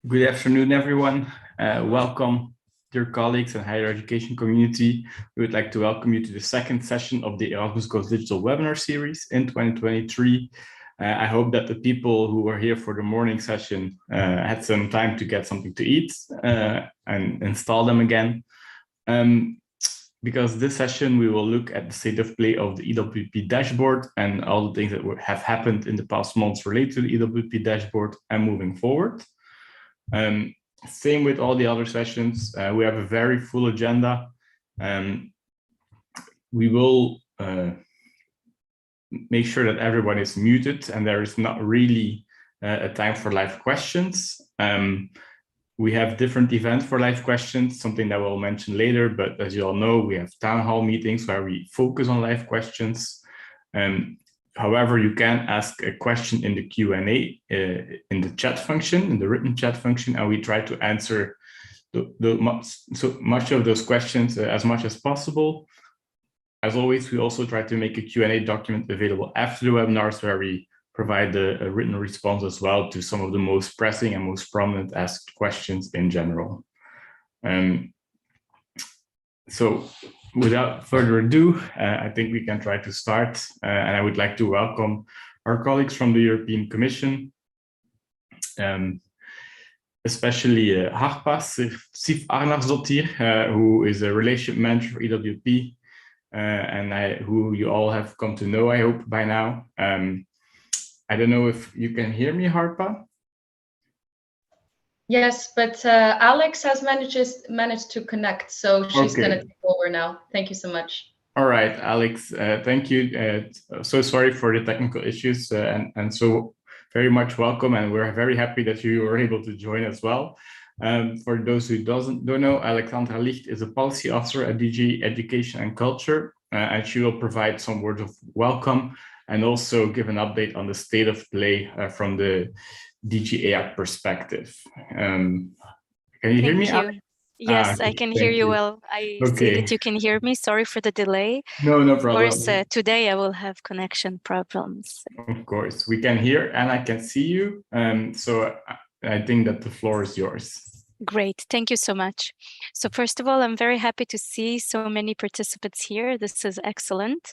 Good afternoon, everyone. Welcome, dear colleagues and higher education community. We would like to welcome you to the second session of the Erasmus Goes Digital webinar series in 2023. I hope that the people who were here for the morning session had some time to get something to eat and install them again. Because this session, we will look at the state of play of the EWP dashboard and all the things that have happened in the past months related to the EWP dashboard and moving forward. Same with all the other sessions. We have a very full agenda. We will make sure that everyone is muted and there is not really a time for live questions. We have different events for live questions, something that we'll mention later, but as you all know, we have town hall meetings where we focus on live questions. However, you can ask a question in the Q&A in the chat function, in the written chat function, and we try to answer so much of those questions as much as possible. As always, we also try to make a Q&A document available after the webinars where we provide a written response as well to some of the most pressing and most prominent asked questions in general. So without further ado, I think we can try to start. And I would like to welcome our colleagues from the European Commission, especially Harpa, Sif-Arnasdottir, who is a relationship manager for EWP, and who you all have come to know, I hope, by now. I don't know if you can hear me, Harpa? Yes, but Alex has managed to connect, so she's going to take over now. Thank you so much. All right, Alex, thank you. So sorry for the technical issues, and so very much welcome, and we're very happy that you were able to join as well. For those who don't know, Alexandra Licht is a policy officer at DG Education and Culture, and she will provide some words of welcome and also give an update on the state of play from the DG EAC perspective. Can you hear me? Thank you. Yes, I can hear you well. I see that you can hear me. Sorry for the delay. No problem. Of course, today I will have connection problems. Of course, we can hear and I can see you. So I think that the floor is yours. Great, thank you so much. So first of all, I'm very happy to see so many participants here. This is excellent.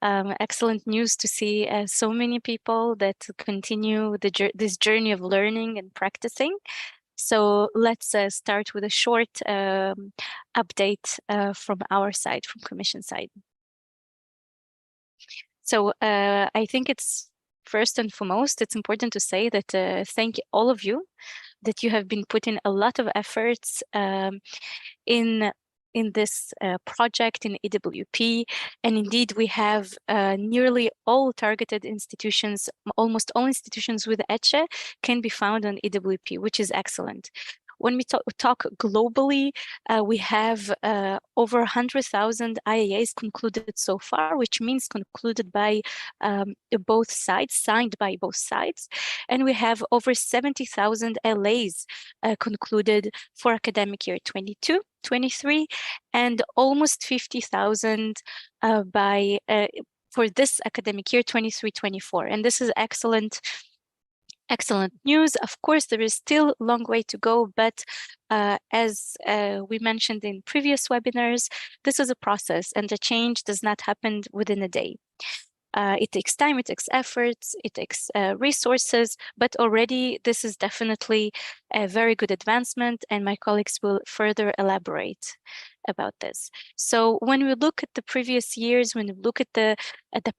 Excellent news to see so many people that continue this journey of learning and practicing. So let's start with a short update from our side, from Commission side. So I think it's first and foremost, it's important to say that thank all of you that you have been putting a lot of efforts in this project in EWP, and indeed we have nearly all targeted institutions, almost all institutions with ECHE can be found on EWP, which is excellent. When we talk globally, we have over 100,000 IAs concluded so far, which means concluded by both sides, signed by both sides. And we have over 70,000 LAs concluded for academic year 22-23, and almost 50,000 for this academic year 23-24. And this is excellent news. Of course, there is still a long way to go, but as we mentioned in previous webinars, this is a process and the change does not happen within a day. It takes time, it takes efforts, it takes resources, but already this is definitely a very good advancement, and my colleagues will further elaborate about this. So when we look at the previous years, when we look at the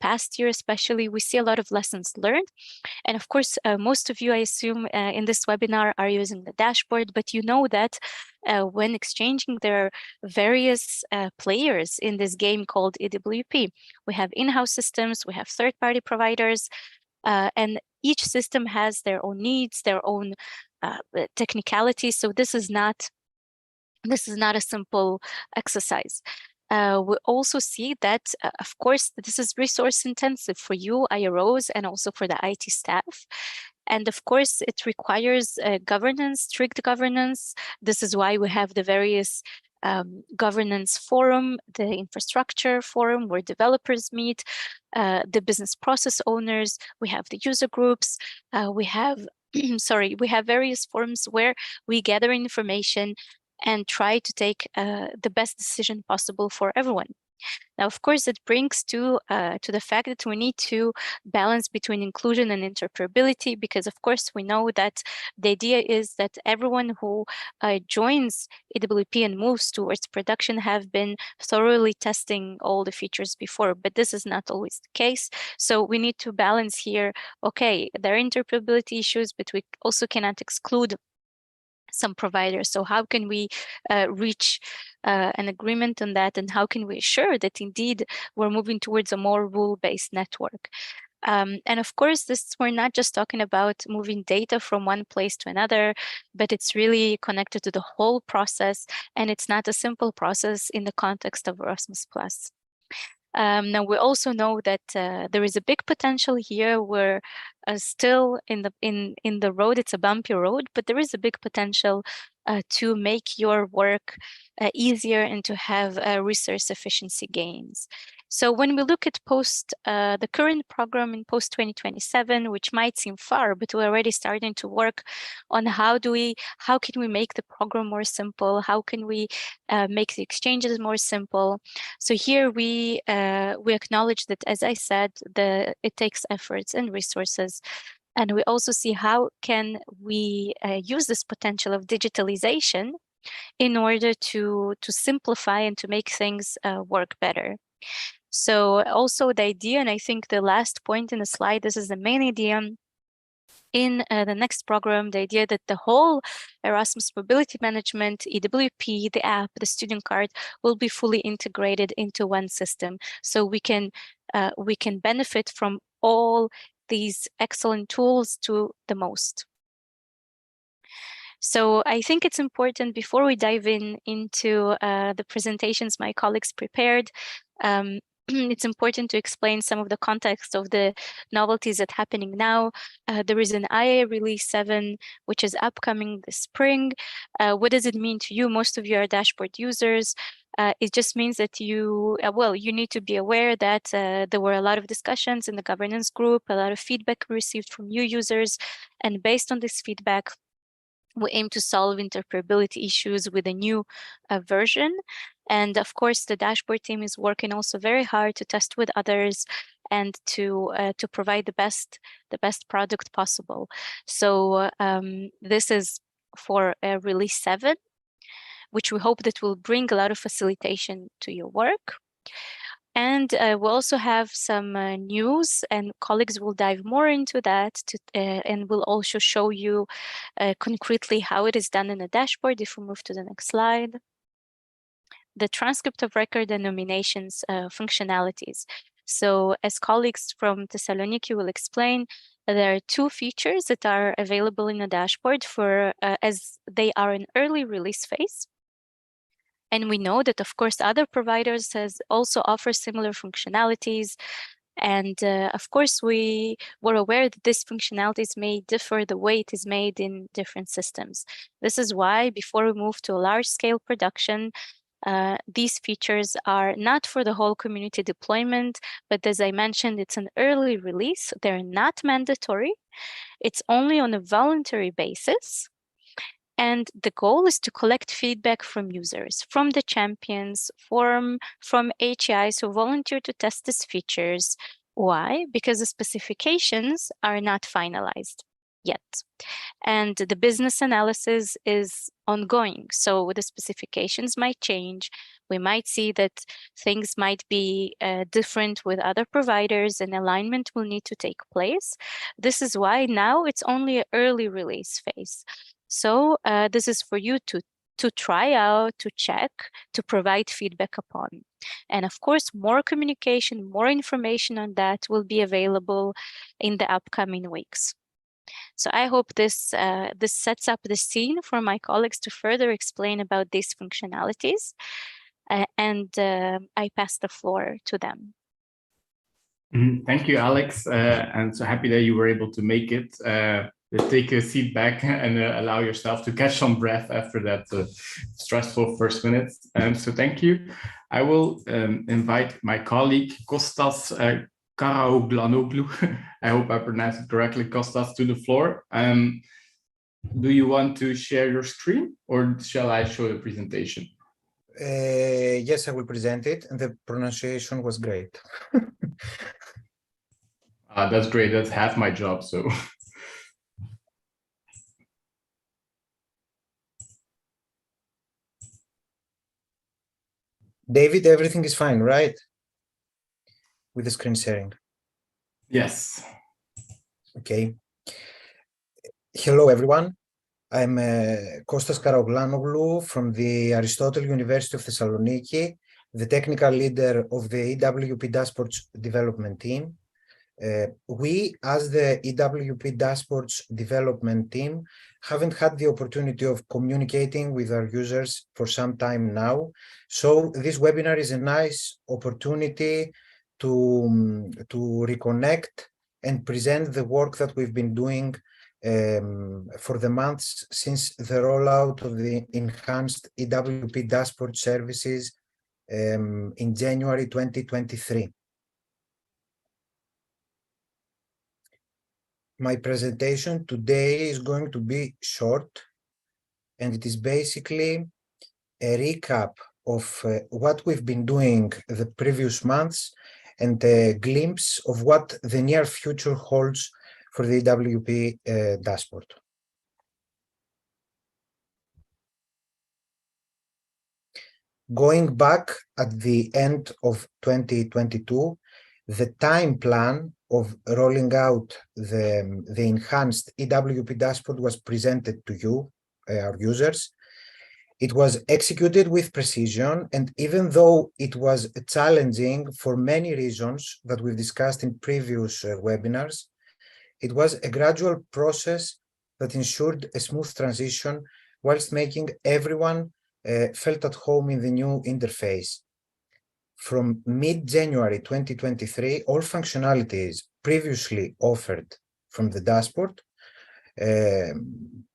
past year especially, we see a lot of lessons learned. And of course, most of you, I assume, in this webinar are using the dashboard, but you know that when exchanging, there are various players in this game called EWP. We have in-house systems, we have third-party providers, and each system has their own needs, their own technicalities. So this is not a simple exercise. We also see that, of course, this is resource intensive for you, IROs, and also for the IT staff. And of course, it requires governance, strict governance. This is why we have the various governance forum, the infrastructure forum where developers meet, the business process owners, we have the user groups, we have sorry, we have various forms where we gather information and try to take the best decision possible for everyone. Now, of course, it brings to the fact that we need to balance between inclusion and interoperability, because of course we know that the idea is that everyone who joins EWP and moves towards production have been thoroughly testing all the features before, but this is not always the case. So we need to balance here, okay, there are interoperability issues, but we also cannot exclude some providers. So how can we reach an agreement on that, and how can we assure that indeed we're moving towards a more rule-based network? And of course, we're not just talking about moving data from one place to another, but it's really connected to the whole process, and it's not a simple process in the context of Erasmus+. Now, we also know that there is a big potential here. We're still in the road. It's a bumpy road, but there is a big potential to make your work easier and to have resource efficiency gains. So when we look at the current program in post 2027, which might seem far, but we're already starting to work on how can we make the program more simple? How can we make the exchanges more simple? So here we acknowledge that, as I said, it takes efforts and resources. And we also see how can we use this potential of digitalization in order to simplify and to make things work better. So also the idea, and I think the last point in the slide, this is the main idea in the next program, the idea that the whole Erasmus mobility management, EWP, the app, the student card will be fully integrated into one system. So we can benefit from all these excellent tools to the most. So I think it's important, before we dive into the presentations my colleagues prepared, it's important to explain some of the context of the novelties that are happening now. There is an IA release 7, which is upcoming this spring. What does it mean to you? Most of you are dashboard users. It just means that you need to be aware that there were a lot of discussions in the governance group, a lot of feedback received from new users. And based on this feedback, we aim to solve interoperability issues with a new version. And of course, the dashboard team is working also very hard to test with others and to provide the best product possible. So this is for release 7, which we hope that will bring a lot of facilitation to your work. And we'll also have some news, and colleagues will dive more into that, and will also show you concretely how it is done in the dashboard. If we move to the next slide. The transcript of record and nominations functionalities. So as colleagues from Thessaloniki will explain, there are 2 features that are available in the dashboard for as they are in early release phase. And we know that, of course, other providers also offer similar functionalities. And of course, we were aware that these functionalities may differ the way it is made in different systems. This is why, before we move to a large-scale production, these features are not for the whole community deployment, but as I mentioned, it's an early release. They're not mandatory. It's only on a voluntary basis. And the goal is to collect feedback from users, from the champions, from HEIs who volunteer to test these features. Why? Because the specifications are not finalized yet. And the business analysis is ongoing. So the specifications might change. We might see that things might be different with other providers, and alignment will need to take place. This is why now it's only an early release phase. So this is for you to try out, to check, to provide feedback upon. And of course, more communication, more information on that will be available in the upcoming weeks. So I hope this sets up the scene for my colleagues to further explain about these functionalities. And I pass the floor to them. Thank you, Alex. I'm so happy that you were able to make it. Take a seat back and allow yourself to catch some breath after that stressful first minutes. So thank you. I will invite my colleague Kostas Karaoglanoglou, I hope I pronounced it correctly, Kostas, to the floor. Do you want to share your screen, or shall I show the presentation? Yes, I will present it, and the pronunciation was great. That's great. That's half my job, so. David, everything is fine, right? With the screen sharing. Yes. Okay. Hello, everyone. I'm Kostas Karaoglanoglou from the Aristotle University of Thessaloniki, the technical leader of the EWP Dashboard development team. We, as the EWP Dashboards development team, haven't had the opportunity of communicating with our users for some time now. So this webinar is a nice opportunity to reconnect and present the work that we've been doing for the months since the rollout of the enhanced EWP Dashboard services in January 2023. My presentation today is going to be short, and it is basically a recap of what we've been doing the previous months and a glimpse of what the near future holds for the EWP dashboard. Going back at the end of 2022, the time plan of rolling out the enhanced EWP dashboard was presented to you, our users. It was executed with precision, and even though it was challenging for many reasons that we've discussed in previous webinars, it was a gradual process that ensured a smooth transition whilst making everyone felt at home in the new interface. From mid-January 2023, all functionalities previously offered from the dashboard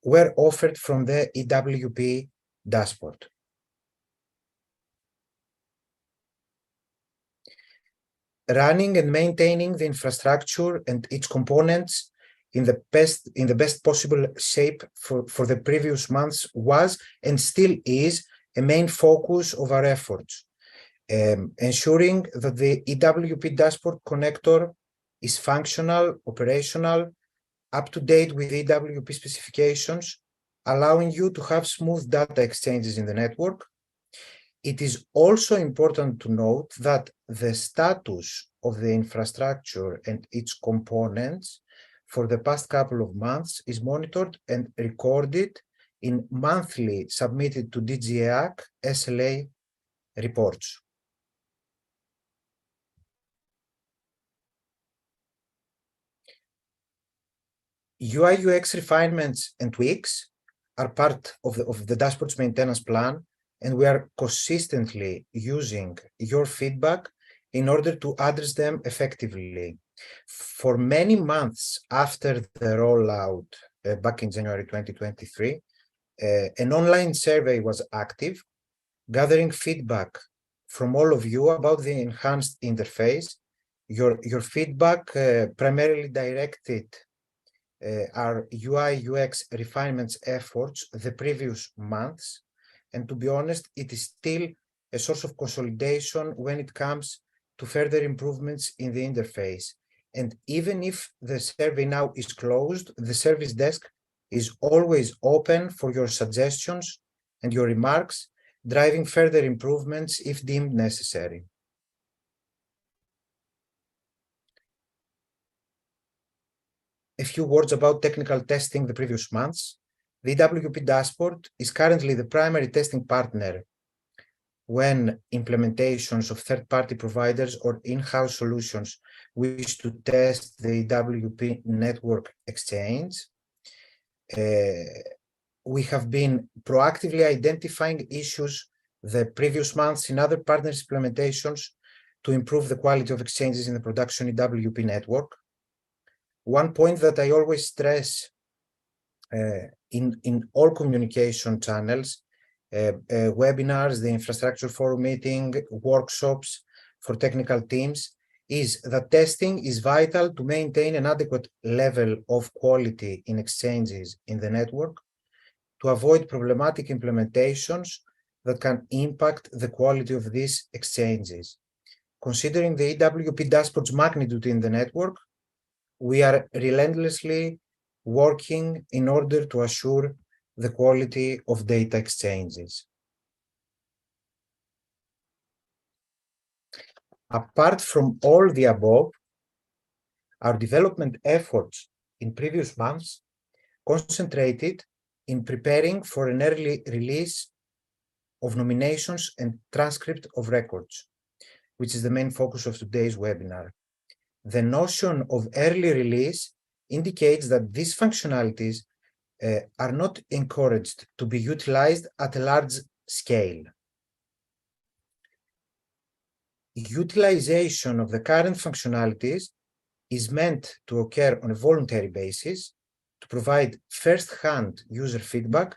were offered from the EWP dashboard. Running and maintaining the infrastructure and its components in the best possible shape for the previous months was and still is a main focus of our efforts. Ensuring that the EWP dashboard connector is functional, operational, up to date with EWP specifications, allowing you to have smooth data exchanges in the network. It is also important to note that the status of the infrastructure and its components for the past couple of months is monitored and recorded in monthly submitted to DGAC SLA reports. UI UX refinements and tweaks are part of the dashboard's maintenance plan, and we are consistently using your feedback in order to address them effectively. For many months after the rollout back in January 2023, an online survey was active, gathering feedback from all of you about the enhanced interface. Your feedback primarily directed our UI UX refinements efforts the previous months, and to be honest, it is still a source of consolidation when it comes to further improvements in the interface. And even if the survey now is closed, the service desk is always open for your suggestions and your remarks, driving further improvements if deemed necessary. A few words about technical testing the previous months. The EWP dashboard is currently the primary testing partner when implementations of third-party providers or in-house solutions wish to test the EWP network exchange. We have been proactively identifying issues the previous months in other partners' implementations to improve the quality of exchanges in the production EWP network. One point that I always stress in all communication channels, webinars, the infrastructure forum meeting, workshops for technical teams, is that testing is vital to maintain an adequate level of quality in exchanges in the network, to avoid problematic implementations that can impact the quality of these exchanges. Considering the EWP dashboard's magnitude in the network, we are relentlessly working in order to assure the quality of data exchanges. Apart from all the above, our development efforts in previous months concentrated in preparing for an early release of nominations and transcript of records, which is the main focus of today's webinar. The notion of early release indicates that these functionalities are not encouraged to be utilized at a large scale. Utilization of the current functionalities is meant to occur on a voluntary basis to provide first-hand user feedback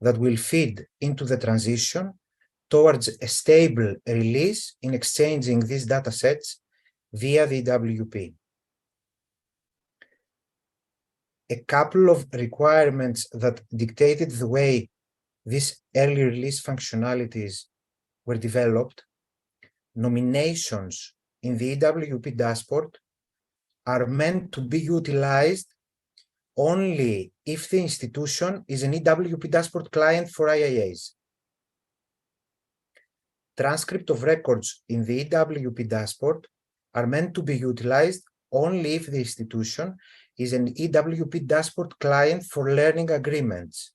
that will feed into the transition towards a stable release in exchanging these datasets via the EWP. A couple of requirements that dictated the way these early release functionalities were developed: nominations in the EWP dashboard are meant to be utilized only if the institution is an EWP dashboard client for HEIs. Transcript of records in the EWP dashboard are meant to be utilized only if the institution is an EWP dashboard client for learning agreements.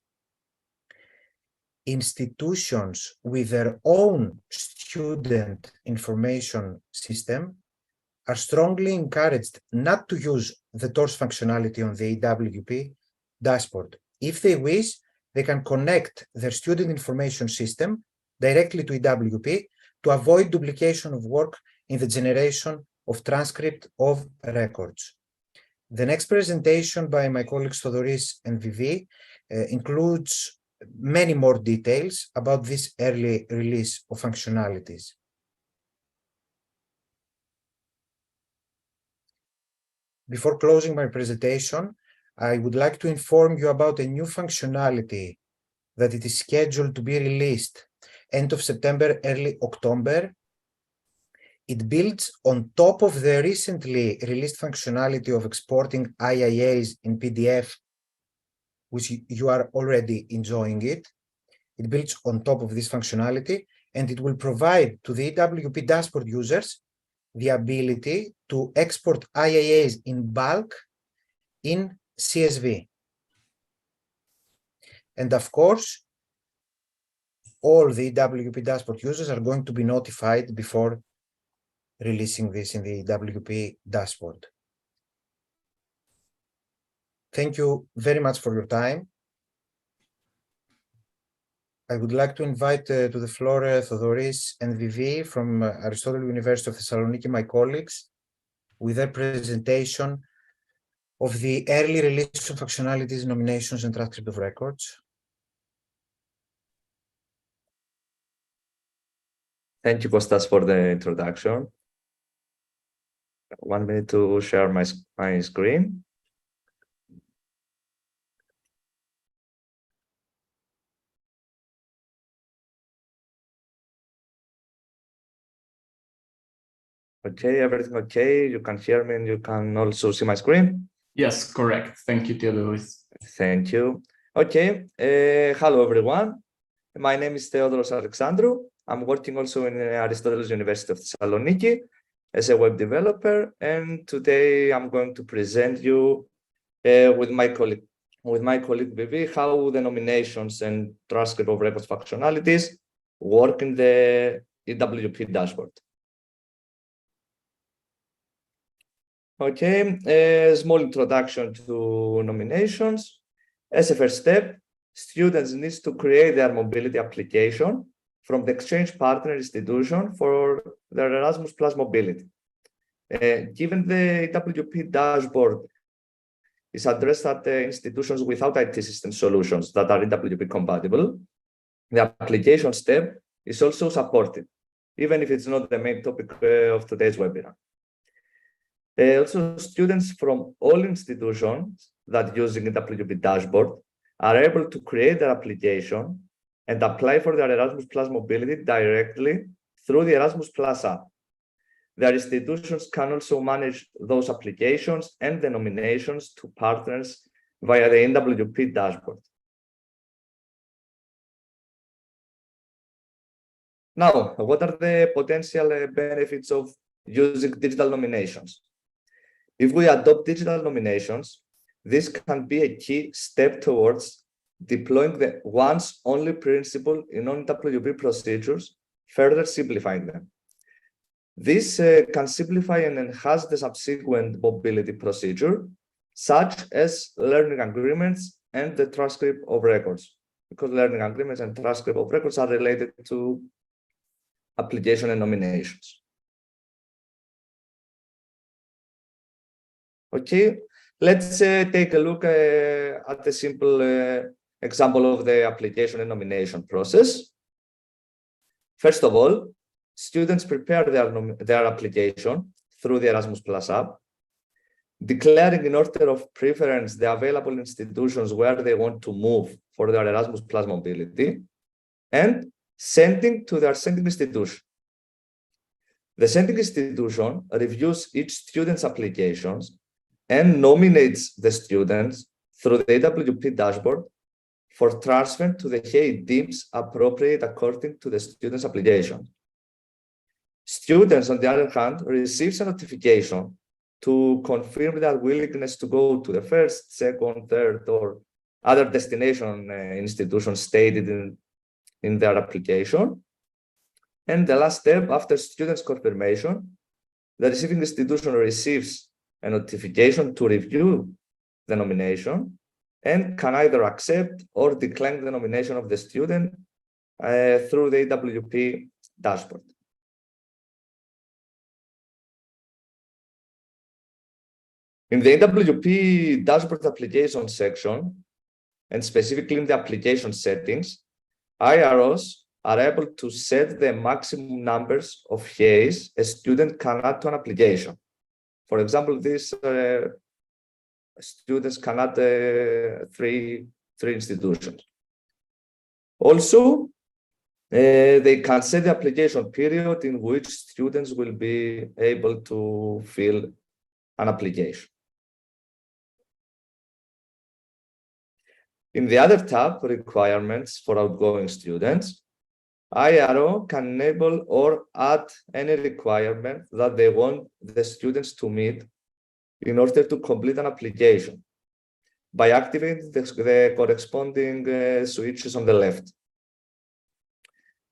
Institutions with their own student information system are strongly encouraged not to use the TORS functionality on the EWP dashboard. If they wish, they can connect their student information system directly to EWP to avoid duplication of work in the generation of transcript of records. The next presentation by my colleagues Theodoris and Vivi includes many more details about this early release of functionalities. Before closing my presentation, I would like to inform you about a new functionality that it is scheduled to be released end of September, early October. It builds on top of the recently released functionality of exporting HEIs in PDF, which you are already enjoying it. It builds on top of this functionality, and it will provide to the EWP dashboard users the ability to export HEIs in bulk in CSV. And of course, all the EWP dashboard users are going to be notified before releasing this in the EWP dashboard. Thank you very much for your time. I would like to invite to the floor Theodoris and Vivi from Aristotle University of Thessaloniki, my colleagues, with their presentation of the early release of functionalities, nominations, and transcript of records. Thank you, Kostas, for the introduction. 1 minute to share my screen. Okay, everything okay? You can hear me and you can also see my screen? Yes, correct. Thank you, Theodoris. Thank you. Okay, hello everyone. My name is Theodoris Alexandrou. I'm working also in Aristotle University of Thessaloniki as a web developer, and today I'm going to present you with my colleague Vivi how the nominations and transcript of records functionalities work in the EWP dashboard. Okay, a small introduction to nominations. As a first step, students need to create their mobility application from the exchange partner institution for their Erasmus Plus mobility. Given the EWP dashboard is addressed at institutions without IT system solutions that are EWP compatible, the application step is also supported, even if it's not the main topic of today's webinar. Also, students from all institutions that using EWP Dashboard are able to create their application and apply for their Erasmus Plus mobility directly through the Erasmus Plus app. Their institutions can also manage those applications and the nominations to partners via the EWP Dashboard. Now, what are the potential benefits of using digital nominations? If we adopt digital nominations, this can be a key step towards deploying the once only principle in non-EWP procedures, further simplifying them. This can simplify and enhance the subsequent mobility procedure, such as learning agreements and the transcript of records, because learning agreements and transcript of records are related to application and nominations. Okay, let's take a look at a simple example of the application and nomination process. First of all, students prepare their application through the Erasmus Plus app, declaring in order of preference the available institutions where they want to move for their Erasmus Plus mobility, and sending to their sending institution. The sending institution reviews each student's applications and nominates the students through the EWP dashboard for transfer to the HEI deems appropriate according to the student's application. Students, on the other hand, receive a notification to confirm their willingness to go to the first, second, third, or other destination institutions stated in their application. And the last step, after students' confirmation, the receiving institution receives a notification to review the nomination and can either accept or decline the nomination of the student through the EWP dashboard. In the EWP dashboard application section, and specifically in the application settings, IROs are able to set the maximum numbers of HEIs a student can add to an application. For example, these students can add three institutions. Also, they can set the application period in which students will be able to fill an application. In the other tab, requirements for outgoing students, IRO can enable or add any requirement that they want the students to meet in order to complete an application by activating the corresponding switches on the left.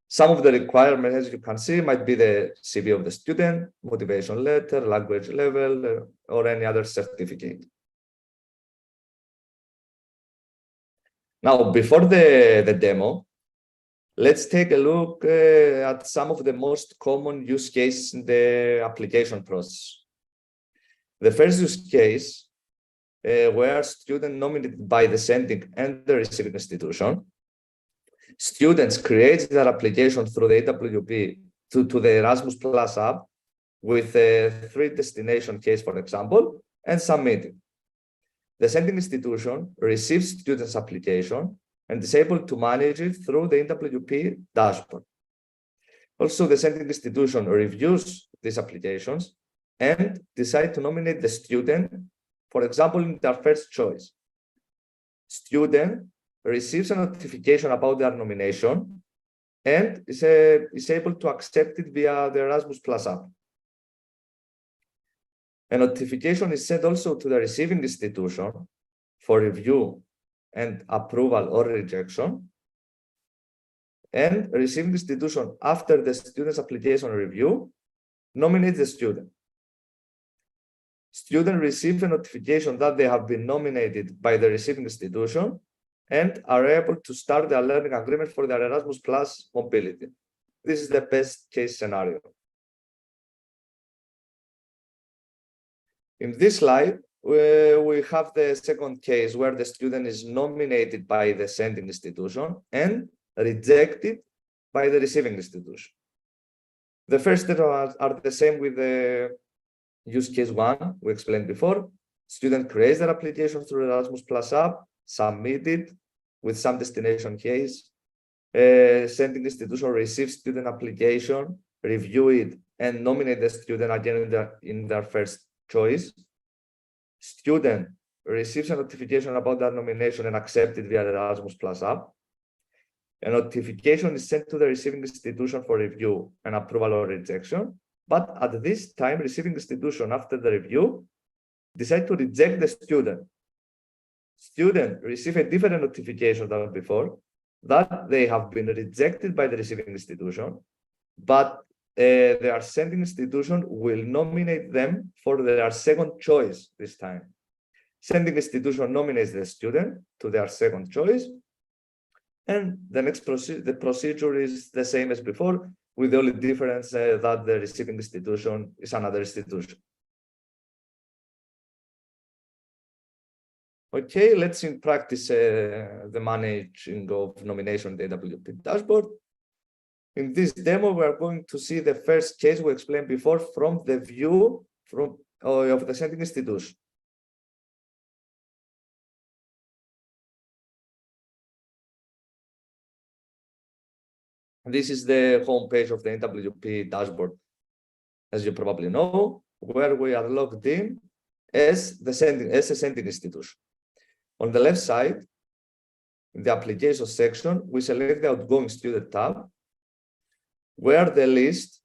Some of the requirements, as you can see, might be the CV of the student, motivation letter, language level, or any other certificate. Now, before the demo, let's take a look at some of the most common use cases in the application process. The first use case, where student nominated by the sending and the receiving institution, students create their application through the EWP to the Erasmus Plus app with a 3 destination case, for example, and submit it. The sending institution receives students' application and is able to manage it through the EWP dashboard. Also, the sending institution reviews these applications and decides to nominate the student, for example, in their first choice. Student receives a notification about their nomination and is able to accept it via the Erasmus Plus app. A notification is sent also to the receiving institution for review and approval or rejection. And receiving institution, after the student's application review, nominates the student. Students receive a notification that they have been nominated by the receiving institution and are able to start their learning agreement for their Erasmus Plus mobility. This is the best case scenario. In this slide, we have the second case where the student is nominated by the sending institution and rejected by the receiving institution. The first steps are the same with the use case 1, we explained before. Student creates their application through Erasmus Plus app, submit it with some destination case. Sending institution receives student application, review it, and nominate the student again in their first choice. Student receives a notification about that nomination and accepts it via the Erasmus Plus app. A notification is sent to the receiving institution for review and approval or rejection. But at this time, receiving institution, after the review, decide to reject the student. Student receive a different notification than before, that they have been rejected by the receiving institution, but their sending institution will nominate them for their second choice this time. Sending institution nominates the student to their second choice, and the next procedure is the same as before, with the only difference that the receiving institution is another institution. Okay, let's in practice the managing of nomination in the EWP dashboard. In this demo, we are going to see the first case we explained before from the view of the sending institution. This is the homepage of the EWP dashboard, as you probably know, where we are logged in as a sending institution. On the left side, in the application section, we select the outgoing student tab, where the list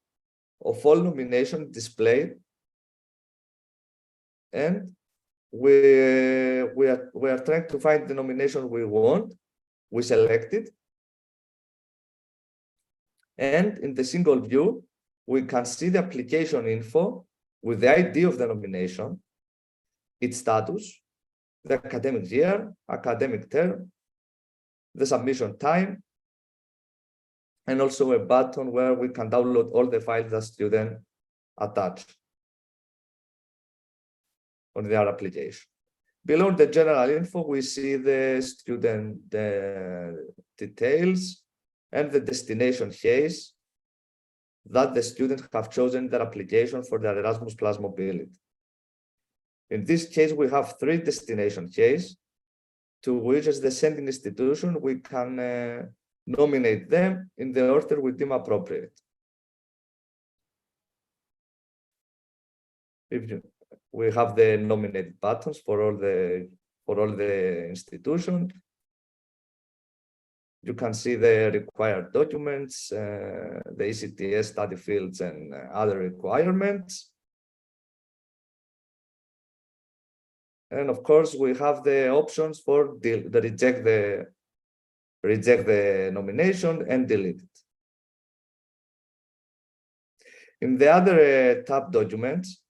of all nominations displayed, and we are trying to find the nomination we want. We select it, and in the single view, we can see the application info with the ID of the nomination, its status, the academic year, academic term, the submission time, and also a button where we can download all the files that student attached on their application. Below the general info, we see the student details and the destination HEIs that the students have chosen their application for their Erasmus Plus mobility. In this case, we have 3 destination HEIs, to which as the sending institution, we can nominate them in the order we deem appropriate. We have the nominate buttons for all the institutions. You can see the required documents, the ECTS study fields, and other requirements. And of course, we have the options for reject the nomination and delete it. In the other tab documents,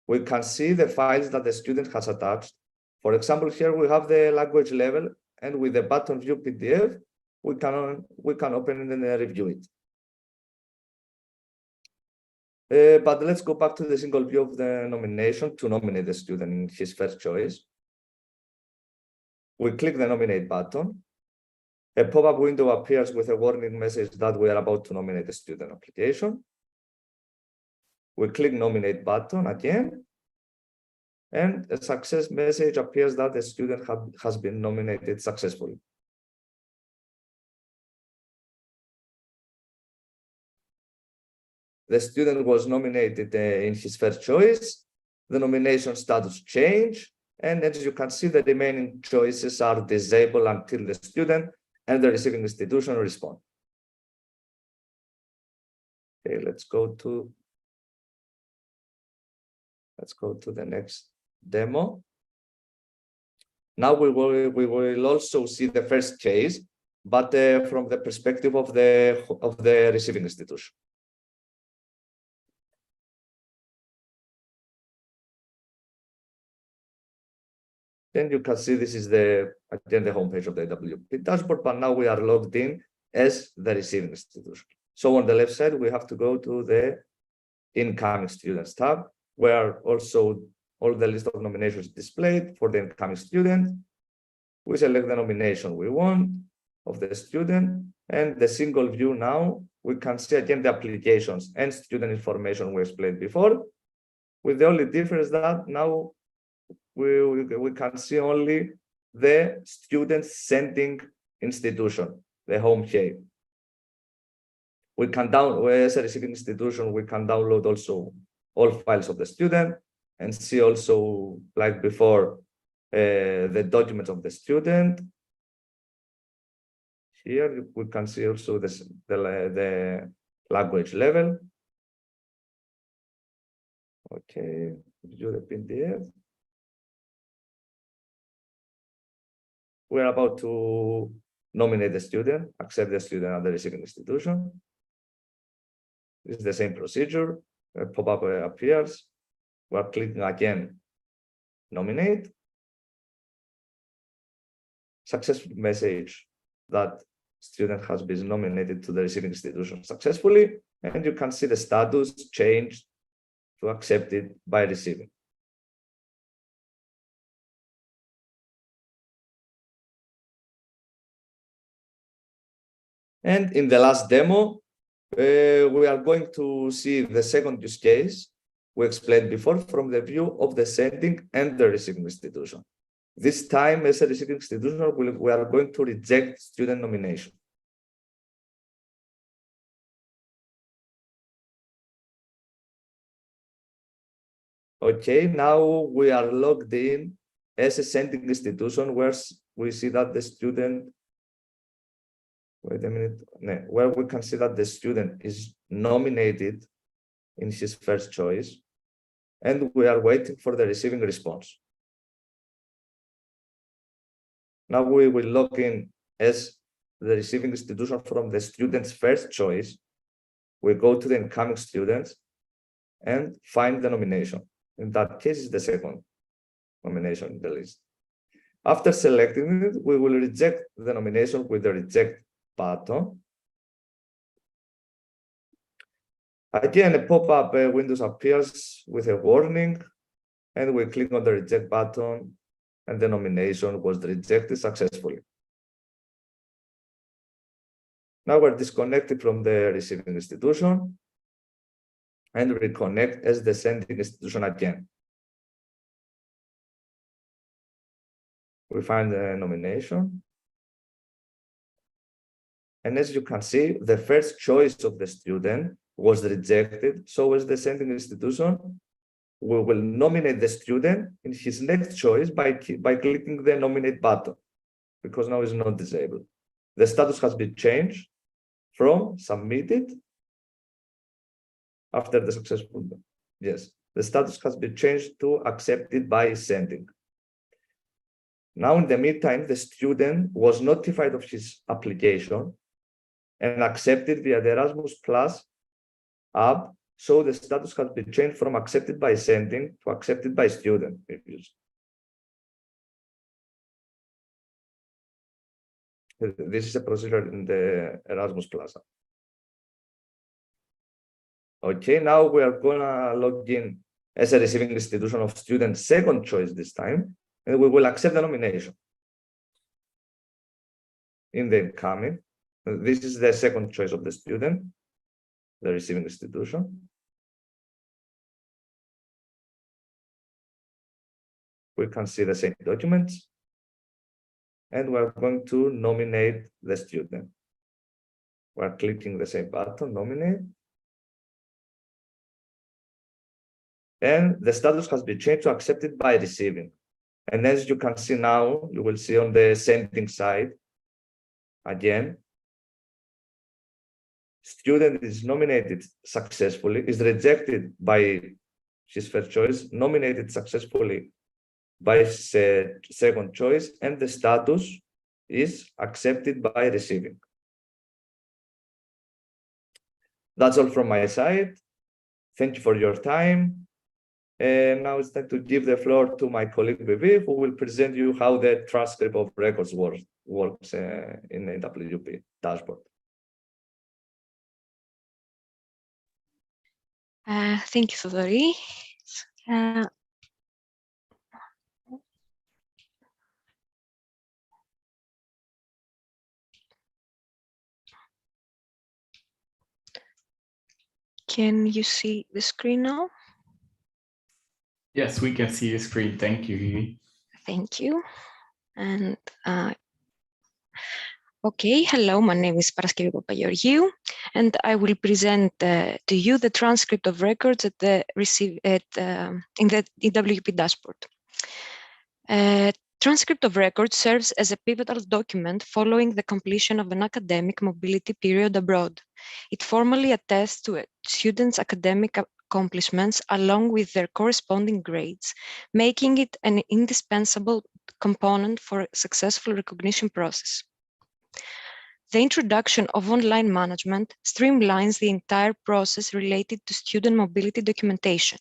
we can see the files that the student has attached. For example, here we have the language level, and with the button view PDF, we can open it and review it. But let's go back to the single view of the nomination to nominate the student in his first choice. We click the nominate button. A pop-up window appears with a warning message that we are about to nominate the student application. We click nominate button again, and a success message appears that the student has been nominated successfully. The student was nominated in his first choice. The nomination status changed, and as you can see, the remaining choices are disabled until the student and the receiving institution respond. Okay, let's go to the next demo. Now we will also see the first case, but from the perspective of the receiving institution. Then you can see this is again the homepage of the EWP dashboard, but now we are logged in as the receiving institution. So on the left side, we have to go to the incoming students tab, where also all the list of nominations displayed for the incoming student. We select the nomination we want of the student, and the single view now, we can see again the applications and student information we explained before. with the only difference that now we can see only the student sending institution, the home HEI. We can download, as a receiving institution, we can download also all files of the student and see also, like before, the documents of the student. Here we can see also the language level. Okay, view the PDF. We're about to nominate the student, accept the student at the receiving institution. This is the same procedure. A pop-up appears. We're clicking again, nominate. Successful message that student has been nominated to the receiving institution successfully, and you can see the status changed to accepted by receiving. And in the last demo, we are going to see the second use case we explained before from the view of the sending and the receiving institution. This time, as a receiving institution, we are going to reject student nomination. Okay, now we are logged in as a sending institution where we see that the student, wait a minute, no, where we can see that the student is nominated in his first choice, and we are waiting for the receiving response. Now we will log in as the receiving institution from the student's first choice. We go to the incoming students and find the nomination. In that case, it's the second nomination in the list. After selecting it, we will reject the nomination with the reject button. Again, a pop-up window appears with a warning, and we click on the reject button, and the nomination was rejected successfully. Now we're disconnected from the receiving institution and reconnect as the sending institution again. We find the nomination. And as you can see, the first choice of the student was rejected. So as the sending institution, we will nominate the student in his next choice by clicking the nominate button, because now it's not disabled. The status has been changed from submitted after the successful, yes, the status has been changed to accepted by sending. Now, in the meantime, the student was notified of his application and accepted via the Erasmus Plus app. So the status has been changed from accepted by sending to accepted by student. This is a procedure in the Erasmus Plus app. Okay, now we are gonna log in as a receiving institution of student's second choice this time, and we will accept the nomination. In the incoming, this is the second choice of the student, the receiving institution. We can see the same documents, and we're going to nominate the student. We're clicking the same button, nominate. And the status has been changed to accepted by receiving. And as you can see now, you will see on the sending side, again, student is nominated successfully, is rejected by his first choice, nominated successfully by his second choice, and the status is accepted by receiving. That's all from my side. Thank you for your time. And now it's time to give the floor to my colleague Vivi, who will present you how the transcript of records works in EWP Dashboard. Thank you, Theodoris. Can you see the screen now? Yes, we can see the screen. Thank you, Vivi. Thank you. And okay, hello, my name is Paraskevi Papageorgiou, and I will present to you the transcript of records in the EWP dashboard. Transcript of records serves as a pivotal document following the completion of an academic mobility period abroad. It formally attests to a students' academic accomplishments along with their corresponding grades, making it an indispensable component for a successful recognition process. The introduction of online management streamlines the entire process related to student mobility documentation.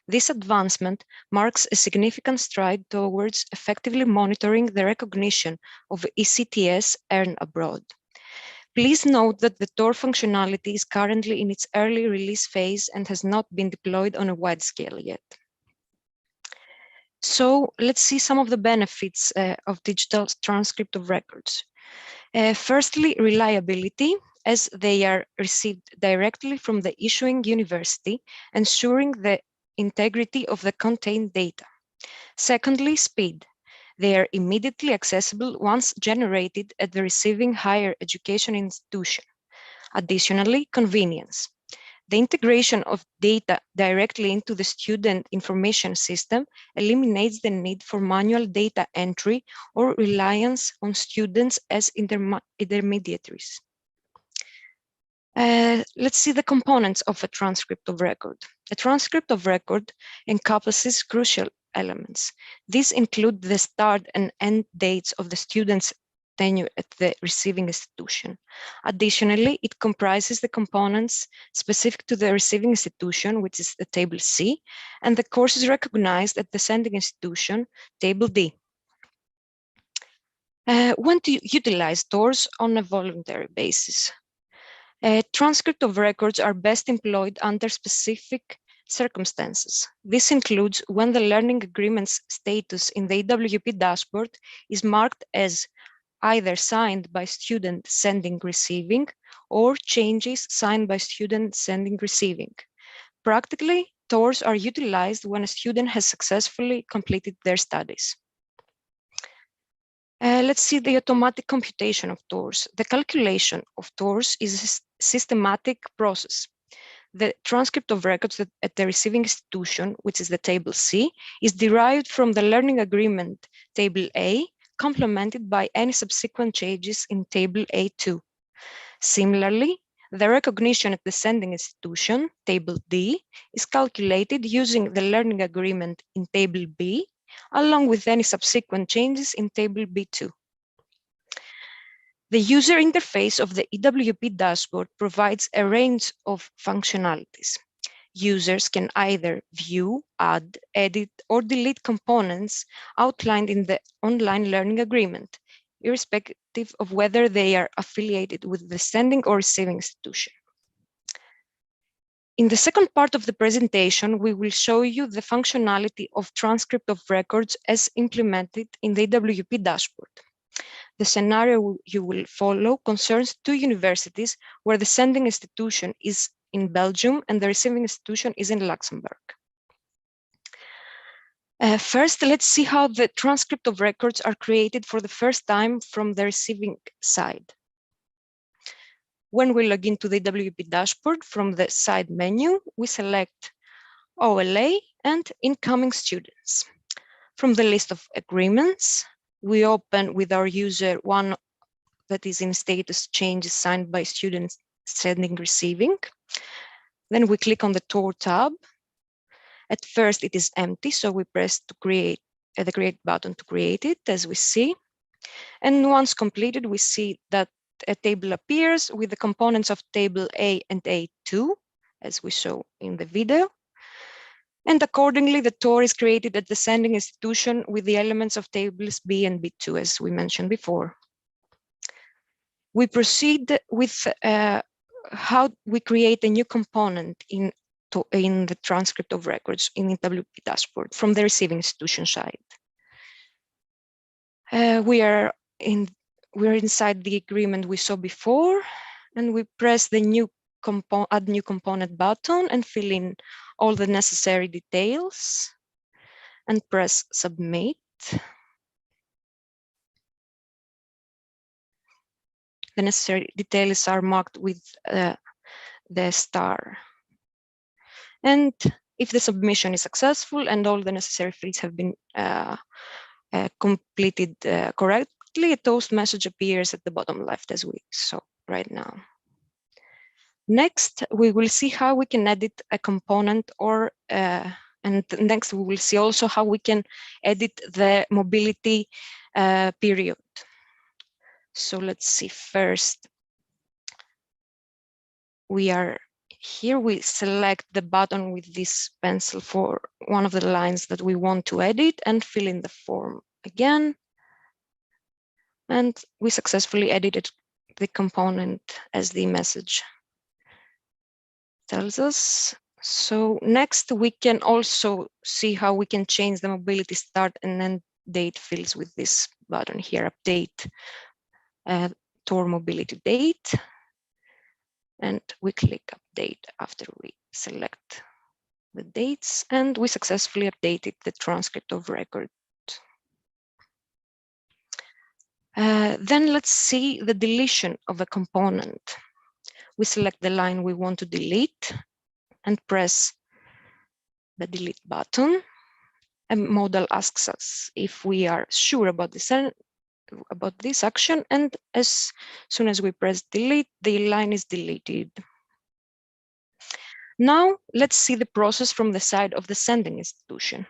This advancement marks a significant stride towards effectively monitoring the recognition of ECTS earned abroad. Please note that the TOR functionality is currently in its early release phase and has not been deployed on a wide scale yet. So let's see some of the benefits of digital transcript of records. Firstly, reliability, as they are received directly from the issuing university, ensuring the integrity of the contained data. Secondly, speed. They are immediately accessible once generated at the receiving higher education institution. Additionally, convenience. The integration of data directly into the student information system eliminates the need for manual data entry or reliance on students as intermediaries. Let's see the components of a transcript of record. A transcript of record encompasses crucial elements. These include the start and end dates of the student's tenure at the receiving institution. Additionally, it comprises the components specific to the receiving institution, which is the table C, and the courses recognized at the sending institution, table D. When to utilize TORs on a voluntary basis? Transcript of records are best employed under specific circumstances. This includes when the learning agreement's status in the EWP dashboard is marked as either signed by student sending receiving or changes signed by student sending receiving. Practically, TORs are utilized when a student has successfully completed their studies. Let's see the automatic computation of TORs. The calculation of TORs is a systematic process. The transcript of records at the receiving institution, which is the table C, is derived from the learning agreement table A, complemented by any subsequent changes in table A2. Similarly, the recognition at the sending institution, table D, is calculated using the learning agreement in table B, along with any subsequent changes in table B2. The user interface of the EWP dashboard provides a range of functionalities. Users can either view, add, edit, or delete components outlined in the online learning agreement, irrespective of whether they are affiliated with the sending or receiving institution. In the second part of the presentation, we will show you the functionality of transcript of records as implemented in the EWP dashboard. The scenario you will follow concerns two universities where the sending institution is in Belgium and the receiving institution is in Luxembourg. First, let's see how the transcript of records are created for the first time from the receiving side. When we log into the EWP dashboard from the side menu, we select OLA and incoming students. From the list of agreements, we open with our user one that is in status changes signed by students sending receiving. Then we click on the TOR tab. At first it is empty, so we press to create the create button to create it, as we see. And once completed, we see that a table appears with the components of table A and A2, as we saw in the video. And accordingly, the TOR is created at the sending institution with the elements of tables B and B2, as we mentioned before. We proceed with how we create a new component in the transcript of records in EWP dashboard from the receiving institution side. We're inside the agreement we saw before, and we press the add new component button and fill in all the necessary details. and press submit. The necessary details are marked with the star. And if the submission is successful and all the necessary fields have been completed correctly, a toast message appears at the bottom left as we saw right now. Next, we will see how we can edit a component and next we will see also how we can edit the mobility period. So let's see, first, we are here, we select the button with this pencil for one of the lines that we want to edit and fill in the form again. And we successfully edited the component as the message tells us. So next, we can also see how we can change the mobility start and end date fields with this button here, update tour mobility date. And we click update after we select the dates, and we successfully updated the transcript of record. Then let's see the deletion of a component. We select the line we want to delete and press the delete button. A modal asks us if we are sure about this action, and as soon as we press delete, the line is deleted. Now let's see the process from the side of the sending institution.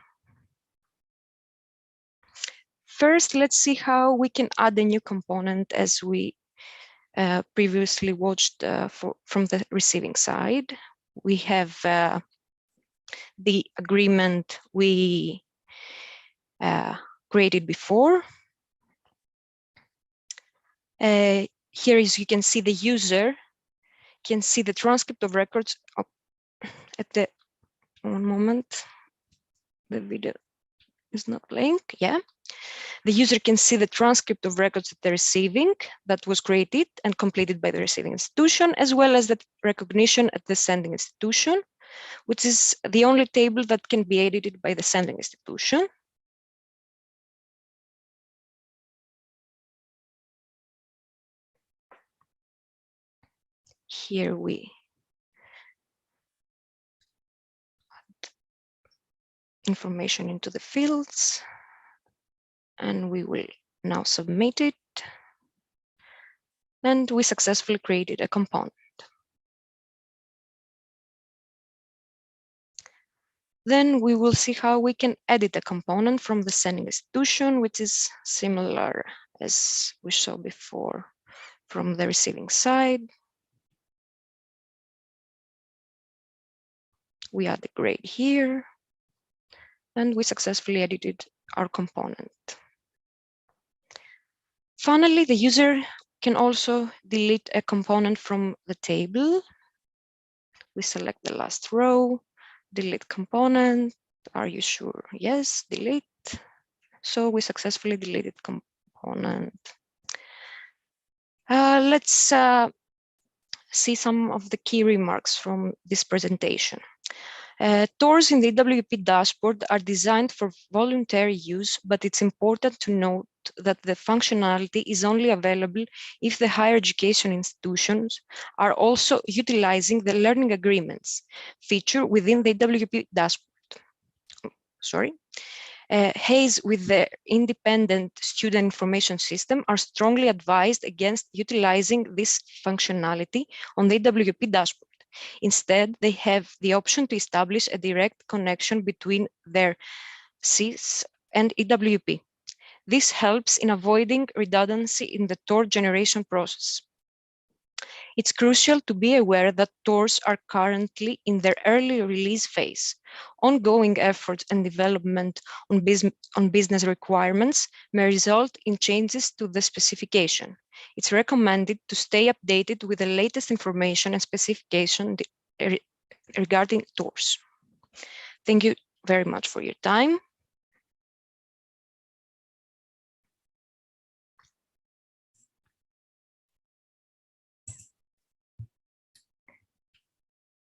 First, let's see how we can add a new component as we previously watched from the receiving side. We have the agreement we created before. Here, as you can see, the user can see the transcript of records at the one moment. The video is not playing. Yeah. The user can see the transcript of records that they're receiving that was created and completed by the receiving institution, as well as the recognition at the sending institution, which is the only table that can be edited by the sending institution. Here we add information into the fields, and we will now submit it. And we successfully created a component. Then we will see how we can edit a component from the sending institution, which is similar as we saw before from the receiving side. We add the grade here, and we successfully edited our component. Finally, the user can also delete a component from the table. We select the last row, delete component. Are you sure? Yes, delete. So we successfully deleted component. Let's see some of the key remarks from this presentation. Tours in the EWP dashboard are designed for voluntary use, but it's important to note that the functionality is only available if the higher education institutions are also utilizing the learning agreements feature within the EWP dashboard. HEIs with the independent student information system are strongly advised against utilizing this functionality on the EWP dashboard. Instead, they have the option to establish a direct connection between their HEIs and EWP. This helps in avoiding redundancy in the tour generation process. It's crucial to be aware that tours are currently in their early release phase. Ongoing efforts and development on business requirements may result in changes to the specification. It's recommended to stay updated with the latest information and specification regarding tours. Thank you very much for your time.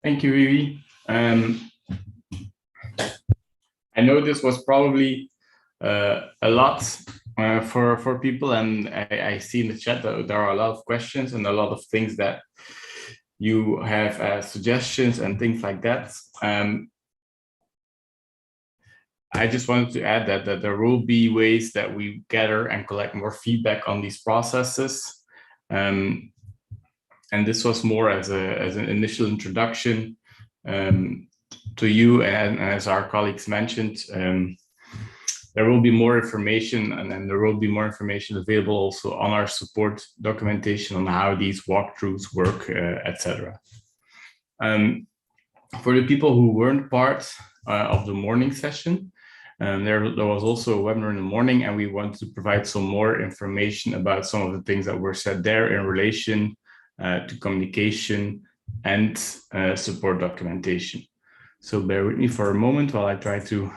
Thank you, Vivi. I know this was probably a lot for people, and I see in the chat that there are a lot of questions and a lot of things that you have suggestions and things like that. I just wanted to add that there will be ways that we gather and collect more feedback on these processes. And this was more as an initial introduction to you, and as our colleagues mentioned, there will be more information, and then there will be more information available also on our support documentation on how these walkthroughs work, etc. For the people who weren't part of the morning session, there was also a webinar in the morning, and we wanted to provide some more information about some of the things that were said there in relation to communication and support documentation. So bear with me for a moment while I try to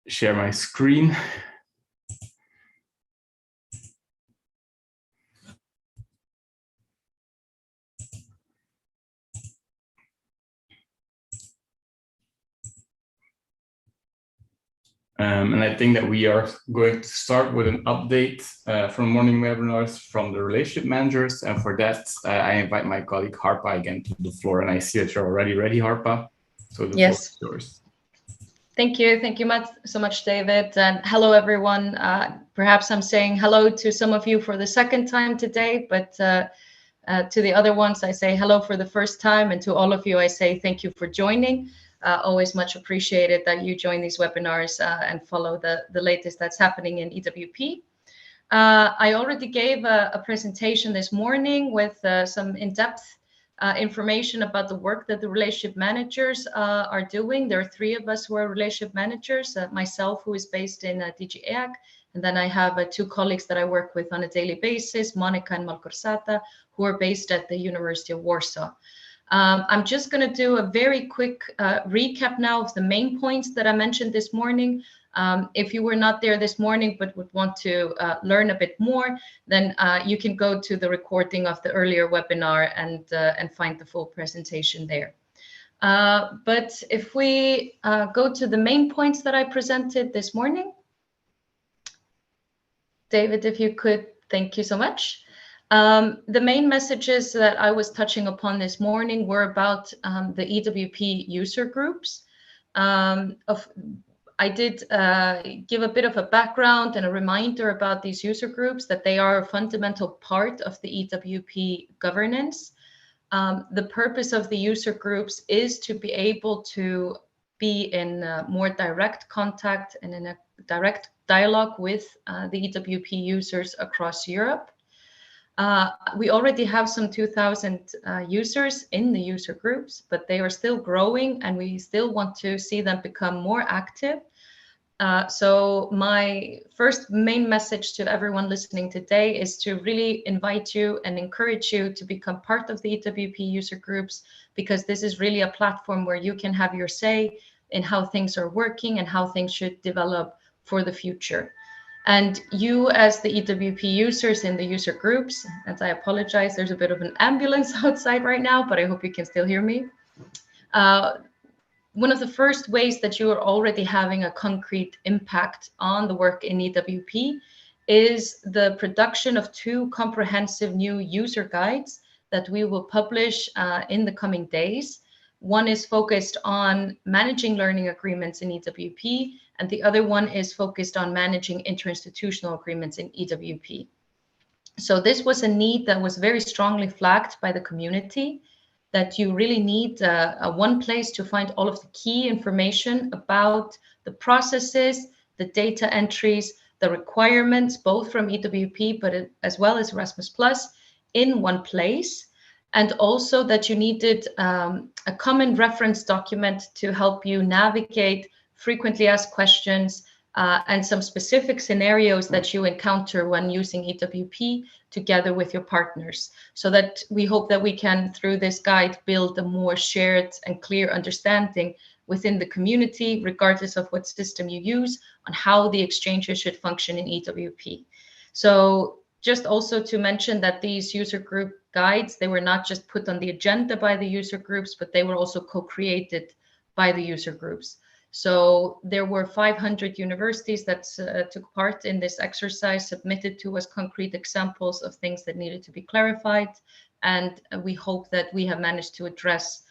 share my screen. And I think that we are going to start with an update from morning webinars from the relationship managers. And for that, I invite my colleague Harpa again to the floor. And I see that you're already ready, Harpa. So the floor is yours. Thank you so much, David. And hello, everyone. Perhaps I'm saying hello to some of you for the second time today, but to the other ones, I say hello for the first time. And to all of you, I say thank you for joining. Always much appreciated that you join these webinars and follow the latest that's happening in EWP. I already gave a presentation this morning with some in-depth information about the work that the relationship managers are doing. There are 3 of us who are relationship managers, myself, who is based in DG EAC, and then I have 2 colleagues that I work with on a daily basis, Monica and Malgorzata, who are based at the University of Warsaw. I'm just going to do a very quick recap now of the main points that I mentioned this morning. If you were not there this morning but would want to learn a bit more, then you can go to the recording of the earlier webinar and find the full presentation there. But if we go to the main points that I presented this morning, David, if you could, thank you so much. The main messages that I was touching upon this morning were about the EWP user groups. I did give a bit of a background and a reminder about these user groups, that they are a fundamental part of the EWP governance. The purpose of the user groups is to be able to be in more direct contact and in a direct dialogue with the EWP users across Europe. We already have some 2,000 users in the user groups, but they are still growing and we still want to see them become more active. So my first main message to everyone listening today is to really invite you and encourage you to become part of the EWP user groups, because this is really a platform where you can have your say in how things are working and how things should develop for the future. And you, as the EWP users in the user groups, and I apologize, there's a bit of an ambulance outside right now, but I hope you can still hear me. One of the first ways that you are already having a concrete impact on the work in EWP is the production of 2 comprehensive new user guides that we will publish in the coming days. One is focused on managing learning agreements in EWP, and the other one is focused on managing interinstitutional agreements in EWP. So this was a need that was very strongly flagged by the community, that you really need one place to find all of the key information about the processes, the data entries, the requirements, both from EWP, but as well as Erasmus+, in one place. And also that you needed a common reference document to help you navigate frequently asked questions and some specific scenarios that you encounter when using EWP together with your partners, so that we hope that we can, through this guide, build a more shared and clear understanding within the community, regardless of what system you use, on how the exchanges should function in EWP. So just also to mention that these user group guides, they were not just put on the agenda by the user groups, but they were also co-created by the user groups. So there were 500 universities that took part in this exercise, submitted to us concrete examples of things that needed to be clarified. And we hope that we have managed to address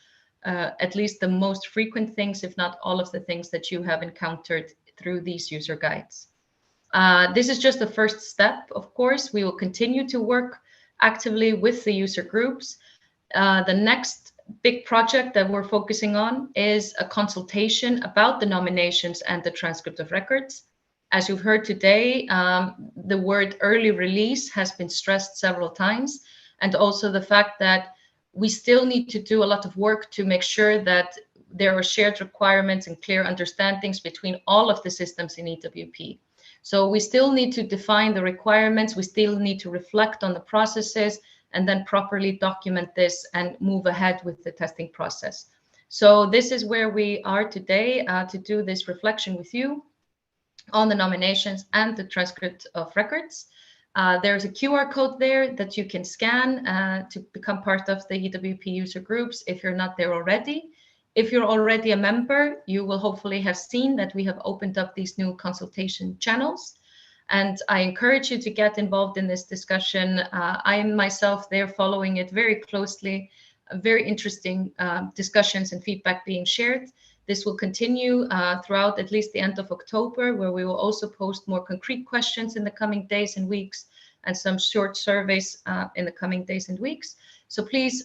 at least the most frequent things, if not all of the things that you have encountered through these user guides. This is just the first step, of course. We will continue to work actively with the user groups. The next big project that we're focusing on is a consultation about the nominations and the transcript of records. As you've heard today, the word early release has been stressed several times, and also the fact that we still need to do a lot of work to make sure that there are shared requirements and clear understandings between all of the systems in EWP. So we still need to define the requirements, we still need to reflect on the processes, and then properly document this and move ahead with the testing process. So this is where we are today to do this reflection with you on the nominations and the transcript of records. There's a QR code there that you can scan to become part of the EWP user groups if you're not there already. If you're already a member, you will hopefully have seen that we have opened up these new consultation channels. And I encourage you to get involved in this discussion. I am myself there following it very closely, very interesting discussions and feedback being shared. This will continue throughout at least the end of October, where we will also post more concrete questions in the coming days and weeks, and some short surveys in the coming days and weeks. So please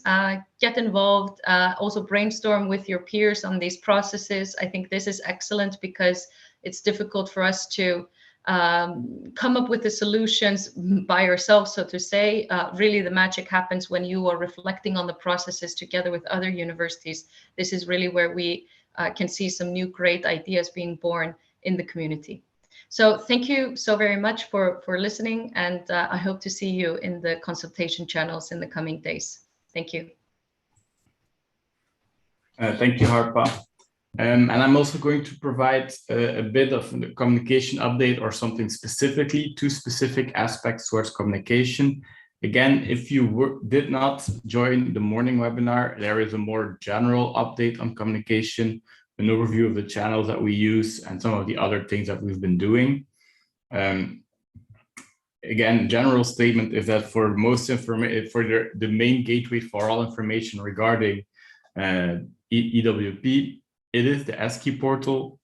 get involved, also brainstorm with your peers on these processes. I think this is excellent because it's difficult for us to come up with the solutions by ourselves, so to say. Really, the magic happens when you are reflecting on the processes together with other universities. This is really where we can see some new great ideas being born in the community. So thank you so very much for listening, and I hope to see you in the consultation channels in the coming days. Thank you. Thank you, Harpa. And I'm also going to provide a bit of a communication update or something specifically, two specific aspects towards communication. Again, if you did not join the morning webinar, there is a more general update on communication, an overview of the channels that we use and some of the other things that we've been doing. Again, general statement is that for most information, for the main gateway for all information regarding EWP, it is the ESCI portal,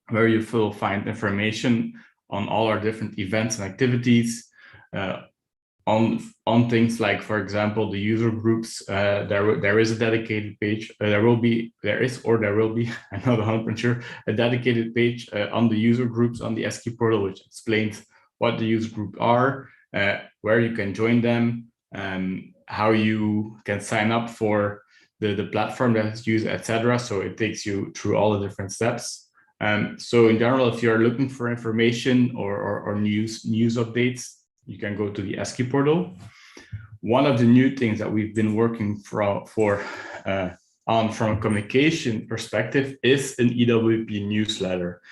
where you will find information on all our different events and activities, on things like, for example, the user groups. There is a dedicated page. There will be, I'm not 100% sure, a dedicated page on the user groups on the ESCI portal, which explains what the user group are, where you can join them, how you can sign up for the platform that is used, etc. So it takes you through all the different steps. So in general, if you're looking for information or news updates, you can go to the ESCI portal. One of the new things that we've been working on from a communication perspective is an EWP newsletter.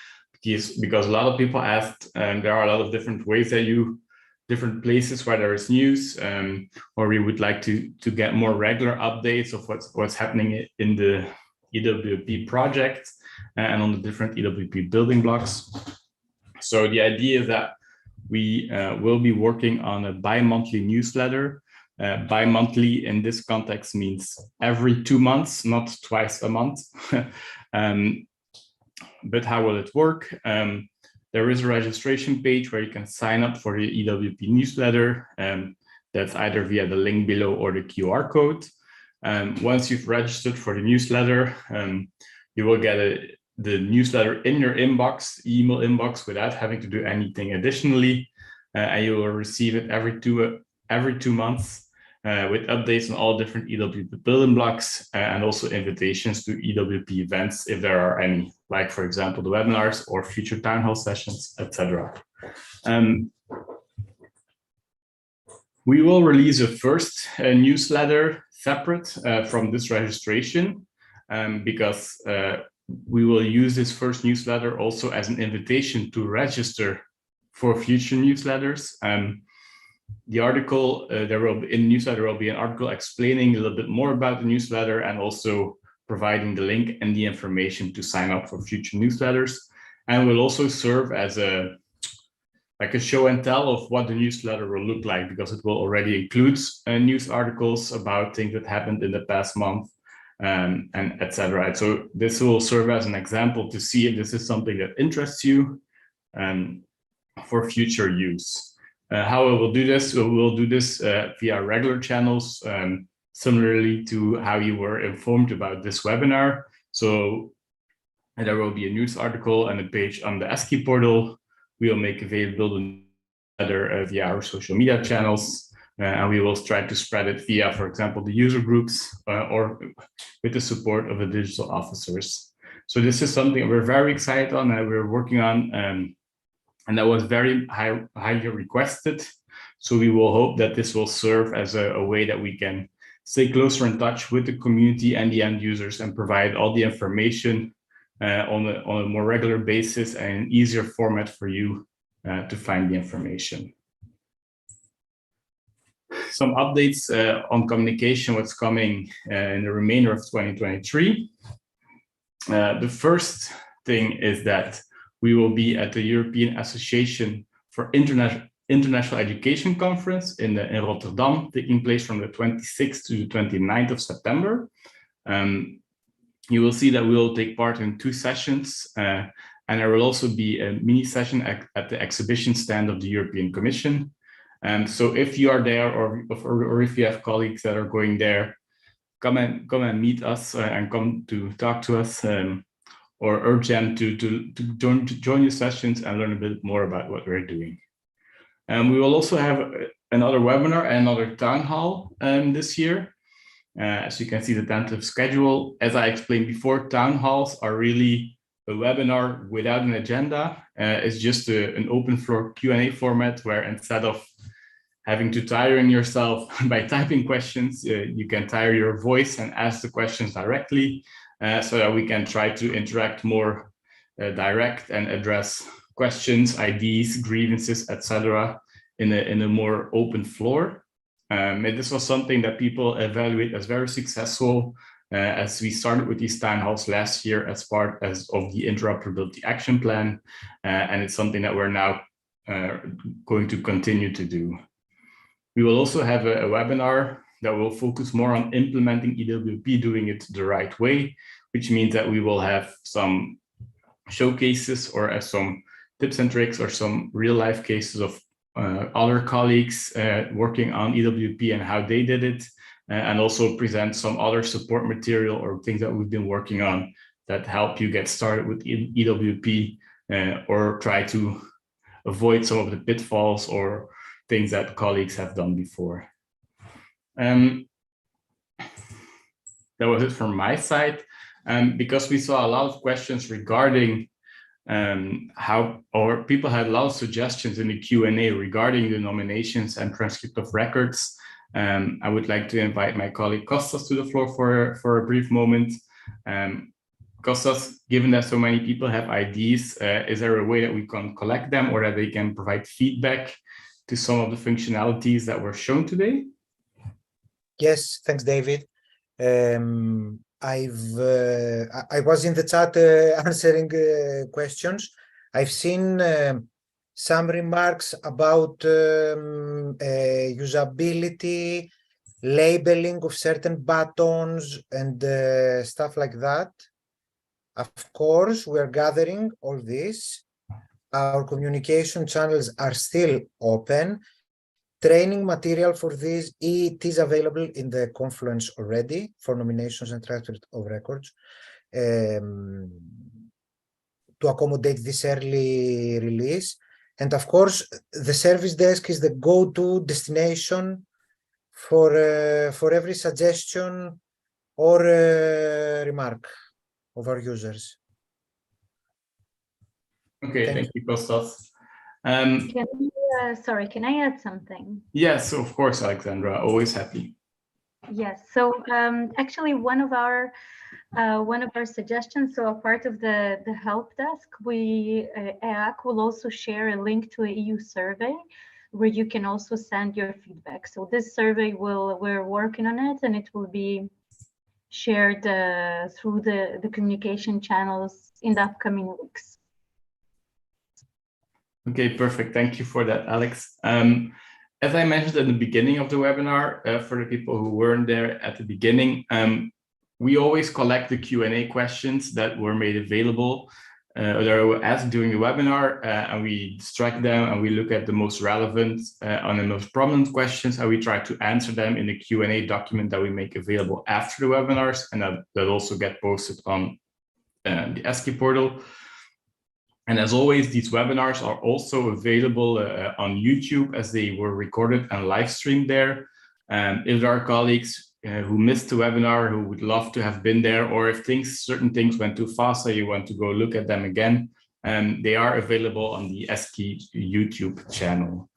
Because a lot of people asked, there are a lot of different ways that different places where there is news, or we would like to get more regular updates of what's happening in the EWP project and on the different EWP building blocks. So the idea is that we will be working on a bi-monthly newsletter. Bi-monthly in this context means every 2 months, not twice a month. But how will it work? There is a registration page where you can sign up for the EWP newsletter. That's either via the link below or the QR code. Once you've registered for the newsletter, you will get the newsletter in your inbox, email inbox, without having to do anything additionally. And you will receive it every two months. With updates on all different EWP building blocks and also invitations to EWP events if there are any, like for example the webinars or future town hall sessions, etc. We will release a first newsletter separate from this registration because we will use this first newsletter also as an invitation to register for future newsletters. The article, in the newsletter will be an article explaining a little bit more about the newsletter and also providing the link and the information to sign up for future newsletters, and will also serve as a show and tell of what the newsletter will look like, because it will already include news articles about things that happened in the past month, and etc. So this will serve as an example to see if this is something that interests you for future use. How we will do this? We will do this via regular channels, similarly to how you were informed about this webinar. So there will be a news article and a page on the ESCI portal. We will make available the newsletter via our social media channels, and we will try to spread it via, for example, the user groups or with the support of the digital officers. So this is something we're very excited on and we're working on, and that was very highly requested. So we will hope that this will serve as a way that we can stay closer in touch with the community and the end users and provide all the information on a more regular basis and an easier format for you to find the information. Some updates on communication, what's coming in the remainder of 2023. The first thing is that we will be at the European Association for International Education Conference in Rotterdam, taking place from the 26th to the 29th of September. You will see that we will take part in 2 sessions, and there will also be a mini session at the exhibition stand of the European Commission. So if you are there, or if you have colleagues that are going there, come and meet us and come to talk to us, or urge them to join the sessions and learn a bit more about what we're doing. We will also have another webinar and another town hall this year. As you can see, the tentative schedule, as I explained before, town halls are really a webinar without an agenda. It's just an open floor Q&A format where instead of having to tiring yourself by typing questions, you can tire your voice and ask the questions directly, so that we can try to interact more direct and address questions, ideas, grievances, etc. in a more open floor. And this was something that people evaluate as very successful, as we started with these town halls last year as part of the interoperability action plan, and it's something that we're now going to continue to do. We will also have a webinar that will focus more on implementing EWP, doing it the right way, which means that we will have some showcases or some tips and tricks or some real life cases of other colleagues working on EWP and how they did it, and also present some other support material or things that we've been working on that help you get started with EWP or try to avoid some of the pitfalls or things that colleagues have done before. That was it from my side. Because we saw a lot of questions regarding people had a lot of suggestions in the Q&A regarding the nominations and transcript of records. I would like to invite my colleague Kostas to the floor for a brief moment. Kostas, given that so many people have ideas, is there a way that we can collect them or that they can provide feedback to some of the functionalities that were shown today? Yes, thanks, David. I was in the chat answering questions. I've seen some remarks about usability, labeling of certain buttons and stuff like that. Of course, we're gathering all this. Our communication channels are still open. Training material for this, it is available in the Confluence already for nominations and transcript of records to accommodate this early release. And of course, the service desk is the go-to destination for every suggestion or remark of our users. Okay, thank you, Kostas. Sorry, can I add something? Yes, of course, Alexandra, always happy. Yes, so actually one of our suggestions, so a part of the help desk, EAC will also share a link to an EU survey where you can also send your feedback. So this survey we're working on it, and it will be shared through the communication channels in the upcoming weeks. Okay, perfect. Thank you for that, Alex. As I mentioned at the beginning of the webinar, for the people who weren't there at the beginning, we always collect the Q&A questions that were made available that were asked during the webinar, and we extract them and we look at the most relevant and the most prominent questions, and we try to answer them in the Q&A document that we make available after the webinars, and that also get posted on the ESCI portal. And as always, these webinars are also available on YouTube, as they were recorded and live streamed there. If there are colleagues who missed the webinar, who would love to have been there, or if certain things went too fast, so you want to go look at them again, they are available on the ESCI YouTube channel.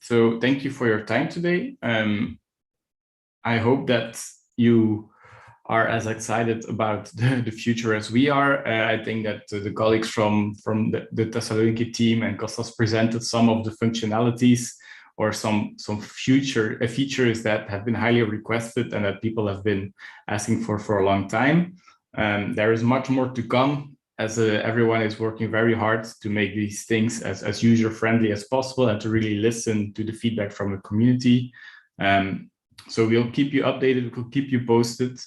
So thank you for your time today. I hope that you are as excited about the future as we are. I think that the colleagues from the Thessaloniki team and Kostas presented some of the functionalities or some features that have been highly requested and that people have been asking for a long time. There is much more to come, as everyone is working very hard to make these things as user-friendly as possible and to really listen to the feedback from the community. So we'll keep you updated, we'll keep you posted.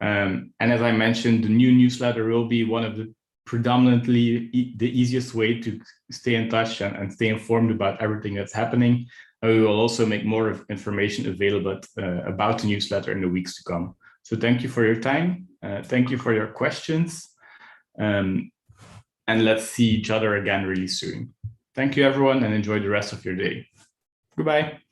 And as I mentioned, the new newsletter will be one of the predominantly the easiest way to stay in touch and stay informed about everything that's happening. And we will also make more information available about the newsletter in the weeks to come. So thank you for your time. Thank you for your questions. And let's see each other again really soon. Thank you, everyone, and enjoy the rest of your day. Goodbye.